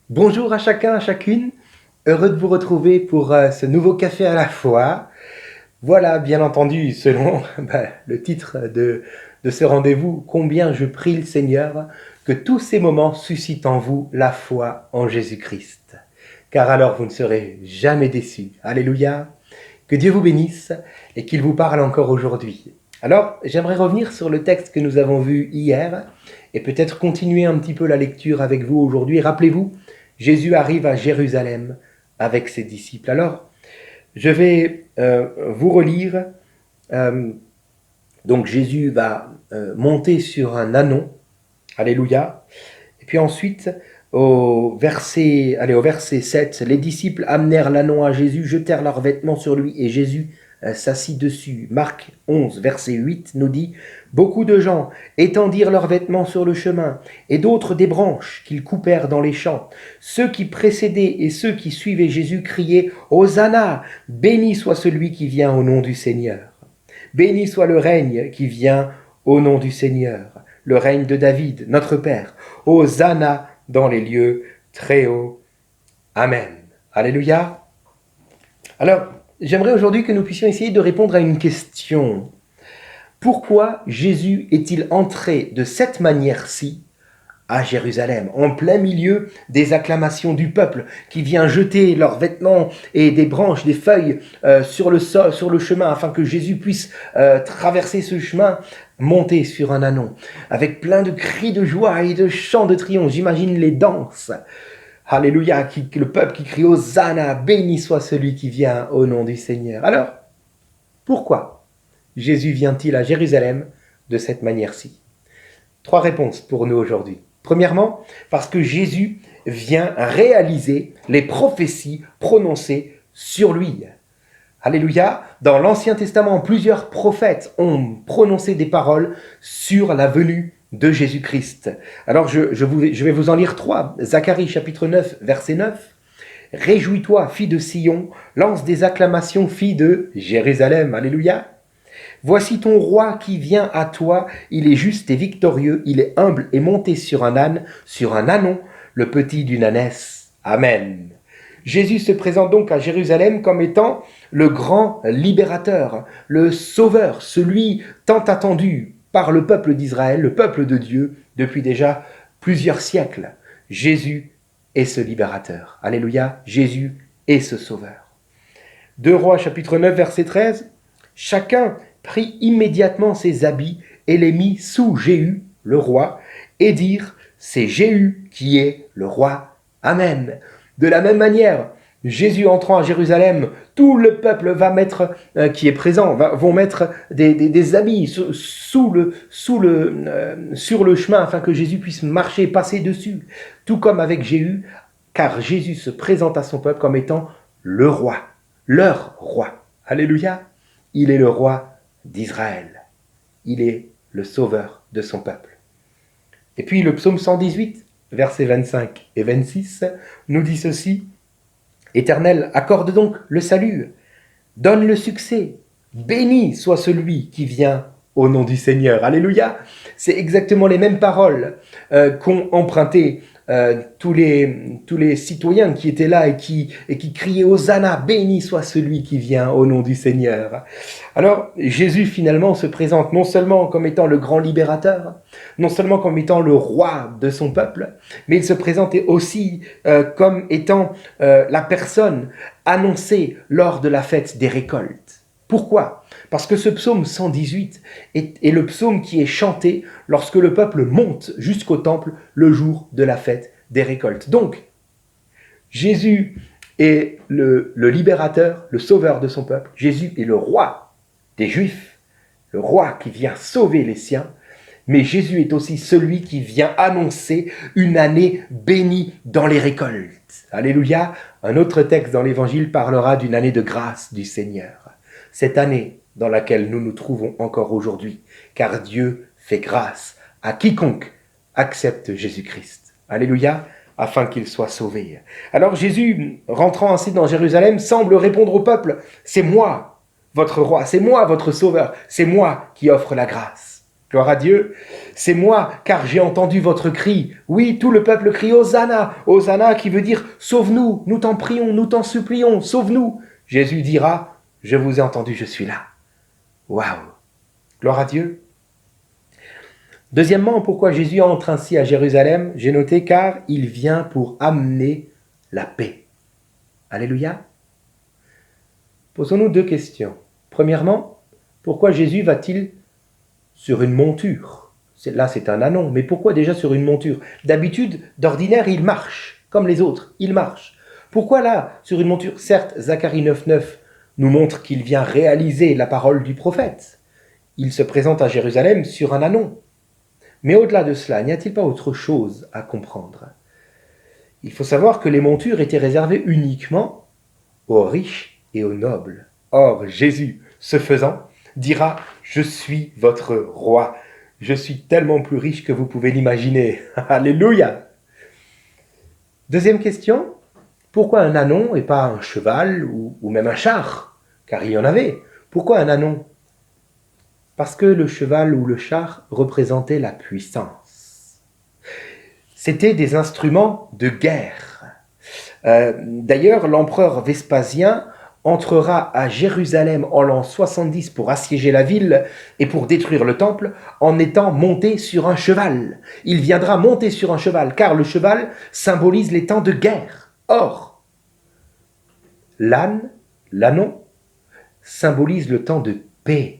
Bonjour à chacun, à chacune. Heureux de vous retrouver pour ce nouveau café à la foi. Voilà, bien entendu, selon le titre de ce rendez-vous, combien je prie le Seigneur que tous ces moments suscitent en vous la foi en Jésus-Christ. Car alors vous ne serez jamais déçus. Alléluia. Que Dieu vous bénisse et qu'il vous parle encore aujourd'hui. Alors, j'aimerais revenir sur le texte que nous avons vu hier et peut-être continuer un petit peu la lecture avec vous aujourd'hui. Rappelez-vous, Jésus arrive à Jérusalem avec ses disciples. Alors, je vais vous relire. Donc, Jésus va monter sur un ânon. Alléluia. Et puis ensuite, au verset 7, les disciples amenèrent l'ânon à Jésus, jetèrent leurs vêtements sur lui et Jésus s'assit dessus. Marc 11, verset 8 nous dit « Beaucoup de gens étendirent leurs vêtements sur le chemin, et d'autres des branches qu'ils coupèrent dans les champs. Ceux qui précédaient et ceux qui suivaient Jésus criaient « Hosanna ! Béni soit celui qui vient au nom du Seigneur. Béni soit le règne qui vient au nom du Seigneur, le règne de David, notre Père. Hosanna dans les lieux très hauts. Amen. » Alléluia. Alors, j'aimerais aujourd'hui que nous puissions essayer de répondre à une question. Pourquoi Jésus est-il entré de cette manière-ci à Jérusalem, en plein milieu des acclamations du peuple qui vient jeter leurs vêtements et des branches, des feuilles sur le chemin afin que Jésus puisse traverser ce chemin, monter sur un ânon, avec plein de cris de joie et de chants de triomphe. J'imagine les danses. Alléluia, le peuple qui crie Hosanna, béni soit celui qui vient au nom du Seigneur. Alors, pourquoi Jésus vient-il à Jérusalem de cette manière-ci? 3 réponses pour nous aujourd'hui. Premièrement, parce que Jésus vient réaliser les prophéties prononcées sur lui. Alléluia, dans l'Ancien Testament, plusieurs prophètes ont prononcé des paroles sur la venue de Jésus-Christ. Alors je vais vous en lire 3. Zacharie chapitre 9, verset 9. « Réjouis-toi, fille de Sion, lance des acclamations, fille de Jérusalem. » Alléluia. « Voici ton roi qui vient à toi, il est juste et victorieux, il est humble et monté sur un âne, sur un ânon, le petit d'une ânesse. » Amen. Jésus se présente donc à Jérusalem comme étant le grand libérateur, le sauveur, celui tant attendu par le peuple d'Israël, le peuple de Dieu, depuis déjà plusieurs siècles. Jésus est ce libérateur. Alléluia, Jésus est ce sauveur. 2 Rois chapitre 9, verset 13. « Chacun prit immédiatement ses habits et les mit sous Jéhu, le roi, et dirent « C'est Jéhu qui est le roi. Amen. » De la même manière, Jésus entrant à Jérusalem, tout le peuple qui est présent vont mettre des habits sur le chemin afin que Jésus puisse marcher, passer dessus, tout comme avec Jéhu, car Jésus se présente à son peuple comme étant le roi, leur roi. Alléluia, il est le roi d'Israël, il est le sauveur de son peuple. Et puis le psaume 118, versets 25 et 26, nous dit ceci. « Éternel, accorde donc le salut, donne le succès, béni soit celui qui vient au nom du Seigneur. » Alléluia. C'est exactement les mêmes paroles qu'ont emprunté tous les citoyens qui étaient là et qui criaient « Hosanna, béni soit celui qui vient au nom du Seigneur. » Alors, Jésus finalement se présente non seulement comme étant le grand libérateur, non seulement comme étant le roi de son peuple, mais il se présente aussi comme étant la personne annoncée lors de la fête des récoltes. Pourquoi ? Parce que ce psaume 118 est le psaume qui est chanté lorsque le peuple monte jusqu'au temple le jour de la fête des récoltes. Donc, Jésus est le libérateur, le sauveur de son peuple. Jésus est le roi des Juifs, le roi qui vient sauver les siens. Mais Jésus est aussi celui qui vient annoncer une année bénie dans les récoltes. Alléluia. Un autre texte dans l'Évangile parlera d'une année de grâce du Seigneur. Cette année dans laquelle nous nous trouvons encore aujourd'hui, car Dieu fait grâce à quiconque accepte Jésus-Christ. Alléluia. afin qu'ils soient sauvés. Alors Jésus, rentrant ainsi dans Jérusalem, semble répondre au peuple, « C'est moi, votre roi, c'est moi, votre sauveur, c'est moi qui offre la grâce. » Gloire à Dieu, c'est moi, car j'ai entendu votre cri. Oui, tout le peuple crie, « Hosanna !» Hosanna qui veut dire, « Sauve-nous, nous t'en prions, nous t'en supplions, sauve-nous !» Jésus dira, « Je vous ai entendu, je suis là. » Waouh! Gloire à Dieu. Deuxièmement, pourquoi Jésus entre ainsi à Jérusalem? J'ai noté car il vient pour amener la paix. Alléluia. Posons-nous deux questions. Premièrement, pourquoi Jésus va-t-il sur une monture? Là, c'est un ânon, mais pourquoi déjà sur une monture? D'habitude, d'ordinaire, il marche, comme les autres, il marche. Pourquoi là, sur une monture? Certes, Zacharie 9,9 nous montre qu'il vient réaliser la parole du prophète. Il se présente à Jérusalem sur un ânon. Mais au-delà de cela, n'y a-t-il pas autre chose à comprendre? Il faut savoir que les montures étaient réservées uniquement aux riches et aux nobles. Or, Jésus, ce faisant, dira « Je suis votre roi. Je suis tellement plus riche que vous pouvez l'imaginer. » Alléluia. Deuxième question, pourquoi un ânon et pas un cheval ou même un char? Car il y en avait. Pourquoi un ânon? Parce que le cheval ou le char représentait la puissance. C'était des instruments de guerre. D'ailleurs, l'empereur Vespasien entrera à Jérusalem en l'an 70 pour assiéger la ville et pour détruire le temple en étant monté sur un cheval. Il viendra monter sur un cheval, car le cheval symbolise les temps de guerre. Or, l'ânon, symbolise le temps de paix,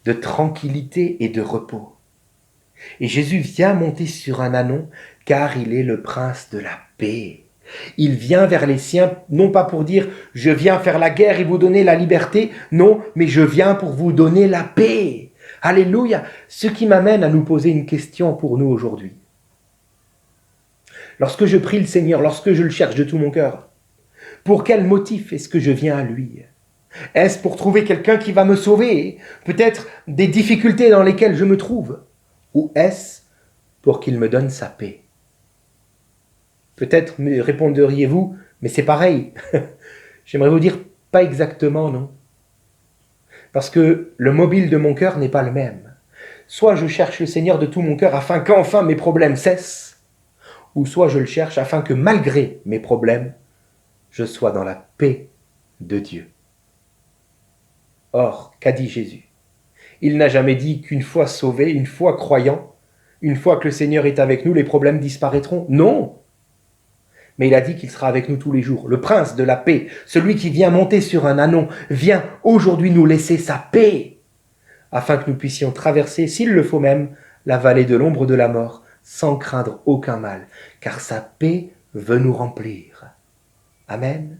de tranquillité et de repos. Et Jésus vient monter sur un ânon car il est le prince de la paix. Il vient vers les siens, non pas pour dire « je viens faire la guerre et vous donner la liberté », non, mais je viens pour vous donner la paix. Alléluia. Ce qui m'amène à nous poser une question pour nous aujourd'hui. Lorsque je prie le Seigneur, lorsque je le cherche de tout mon cœur, pour quel motif est-ce que je viens à lui? Est-ce pour trouver quelqu'un qui va me sauver, peut-être des difficultés dans lesquelles je me trouve? Ou est-ce pour qu'il me donne sa paix? Peut-être me répondriez-vous, mais c'est pareil. J'aimerais vous dire, pas exactement, non. Parce que le mobile de mon cœur n'est pas le même. Soit je cherche le Seigneur de tout mon cœur afin qu'enfin mes problèmes cessent, ou soit je le cherche afin que malgré mes problèmes, je sois dans la paix de Dieu. Or, qu'a dit Jésus? Il n'a jamais dit qu'une fois sauvé, une fois croyant, une fois que le Seigneur est avec nous, les problèmes disparaîtront. Non! Mais il a dit qu'il sera avec nous tous les jours. Le prince de la paix, celui qui vient monter sur un ânon, vient aujourd'hui nous laisser sa paix, afin que nous puissions traverser, s'il le faut même, la vallée de l'ombre de la mort, sans craindre aucun mal, car sa paix veut nous remplir. Amen.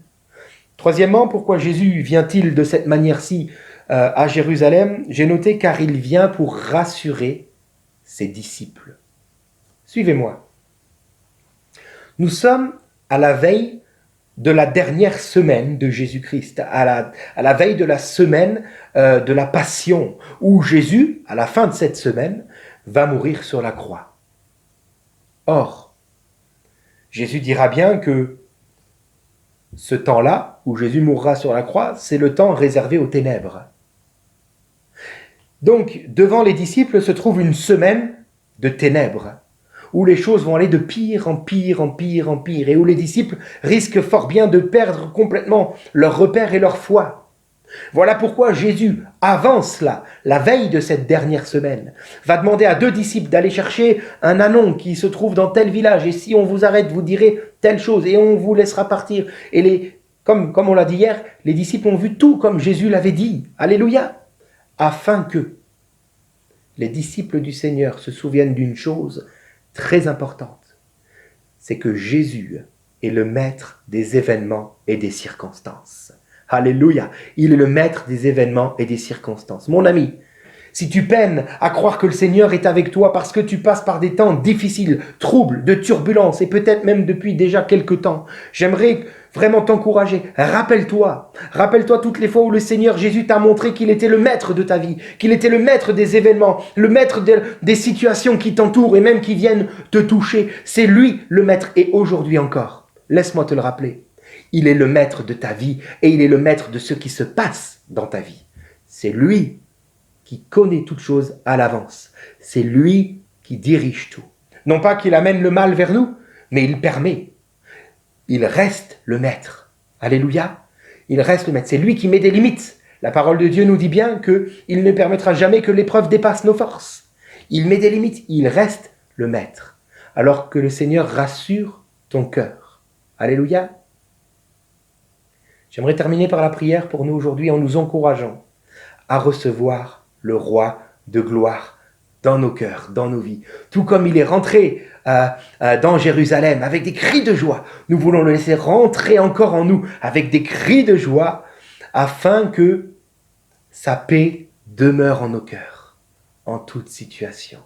Troisièmement, pourquoi Jésus vient-il de cette manière-ci à Jérusalem? J'ai noté car il vient pour rassurer ses disciples. Suivez-moi. Nous sommes à la veille de la dernière semaine de Jésus-Christ, à la veille de la semaine de la Passion, où Jésus, à la fin de cette semaine, va mourir sur la croix. Or, Jésus dira bien que ce temps-là, où Jésus mourra sur la croix, c'est le temps réservé aux ténèbres. Donc, devant les disciples se trouve une semaine de ténèbres, où les choses vont aller de pire en pire, en pire, en pire, et où les disciples risquent fort bien de perdre complètement leur repère et leur foi. Voilà pourquoi Jésus, avant cela, la veille de cette dernière semaine, va demander à 2 disciples d'aller chercher un ânon qui se trouve dans tel village, et si on vous arrête, vous direz telle chose, et on vous laissera partir. Et comme on l'a dit hier, les disciples ont vu tout comme Jésus l'avait dit. Alléluia. Afin que les disciples du Seigneur se souviennent d'une chose très importante, c'est que Jésus est le maître des événements et des circonstances. Alléluia, il est le maître des événements et des circonstances. Mon ami, si tu peines à croire que le Seigneur est avec toi parce que tu passes par des temps difficiles, troubles, de turbulences, et peut-être même depuis déjà quelque temps, j'aimerais vraiment t'encourager. Rappelle-toi toutes les fois où le Seigneur Jésus t'a montré qu'il était le maître de ta vie, qu'il était le maître des événements, le maître des situations qui t'entourent et même qui viennent te toucher. C'est lui le maître et aujourd'hui encore, laisse-moi te le rappeler, il est le maître de ta vie et il est le maître de ce qui se passe dans ta vie. C'est lui qui connaît toutes choses à l'avance. C'est lui qui dirige tout. Non pas qu'il amène le mal vers nous, mais il permet. Il reste le maître. Alléluia. Il reste le maître. C'est lui qui met des limites. La parole de Dieu nous dit bien qu'il ne permettra jamais que l'épreuve dépasse nos forces. Il met des limites. Il reste le maître. Alors que le Seigneur rassure ton cœur. Alléluia. J'aimerais terminer par la prière pour nous aujourd'hui en nous encourageant à recevoir le roi de gloire dans nos cœurs, dans nos vies. Tout comme il est rentré dans Jérusalem avec des cris de joie, nous voulons le laisser rentrer encore en nous avec des cris de joie afin que sa paix demeure en nos cœurs, en toute situation.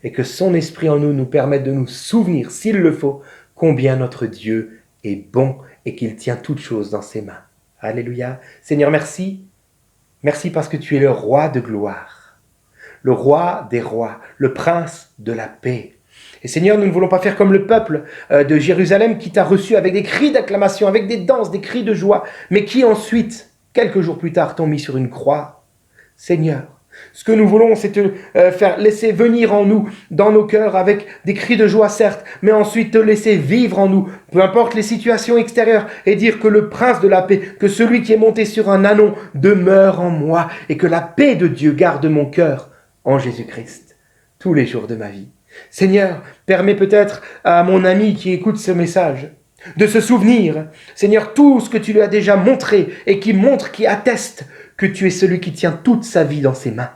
Et que son esprit en nous nous permette de nous souvenir, s'il le faut, combien notre Dieu est bon et qu'il tient toutes choses dans ses mains. Alléluia. Seigneur, merci. Merci parce que tu es le roi de gloire, le roi des rois, le prince de la paix. Et Seigneur, nous ne voulons pas faire comme le peuple de Jérusalem qui t'a reçu avec des cris d'acclamation, avec des danses, des cris de joie, mais qui ensuite, quelques jours plus tard, t'ont mis sur une croix. Seigneur, ce que nous voulons, c'est te faire laisser venir en nous, dans nos cœurs, avec des cris de joie, certes, mais ensuite te laisser vivre en nous, peu importe les situations extérieures, et dire que le prince de la paix, que celui qui est monté sur un ânon, demeure en moi, et que la paix de Dieu garde mon cœur en Jésus-Christ, tous les jours de ma vie. Seigneur, permets peut-être à mon ami qui écoute ce message de se souvenir, Seigneur, tout ce que tu lui as déjà montré et qui montre, qui atteste que tu es celui qui tient toute sa vie dans ses mains,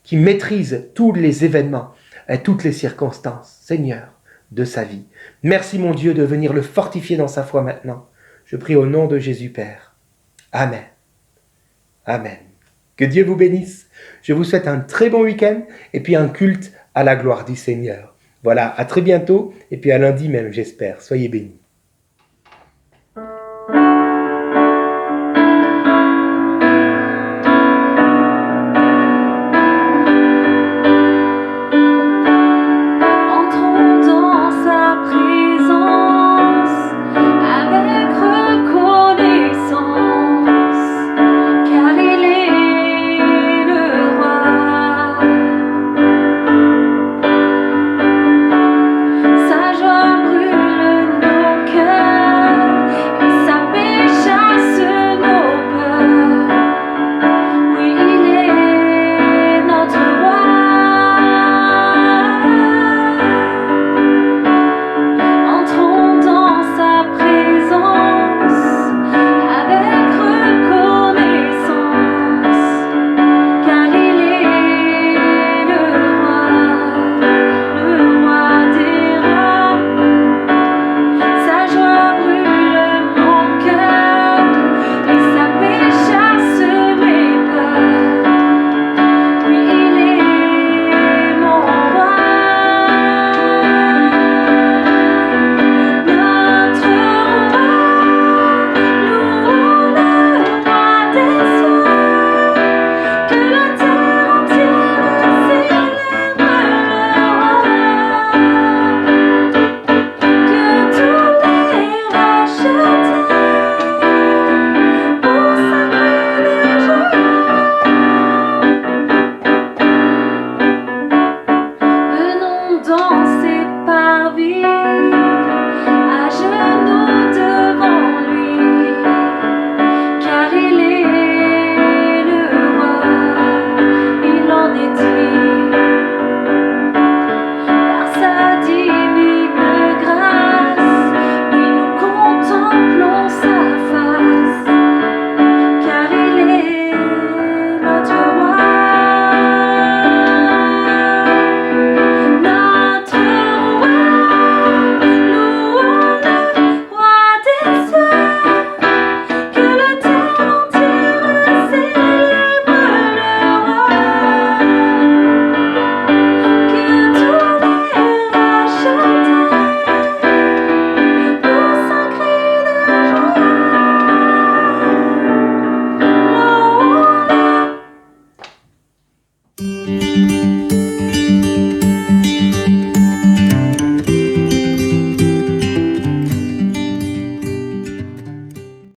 qui maîtrise tous les événements et toutes les circonstances, Seigneur, de sa vie. Merci mon Dieu de venir le fortifier dans sa foi maintenant. Je prie au nom de Jésus Père. Amen. Amen. Que Dieu vous bénisse. Je vous souhaite un très bon week-end et puis un culte à la gloire du Seigneur. Voilà, à très bientôt et puis à lundi même, j'espère. Soyez bénis.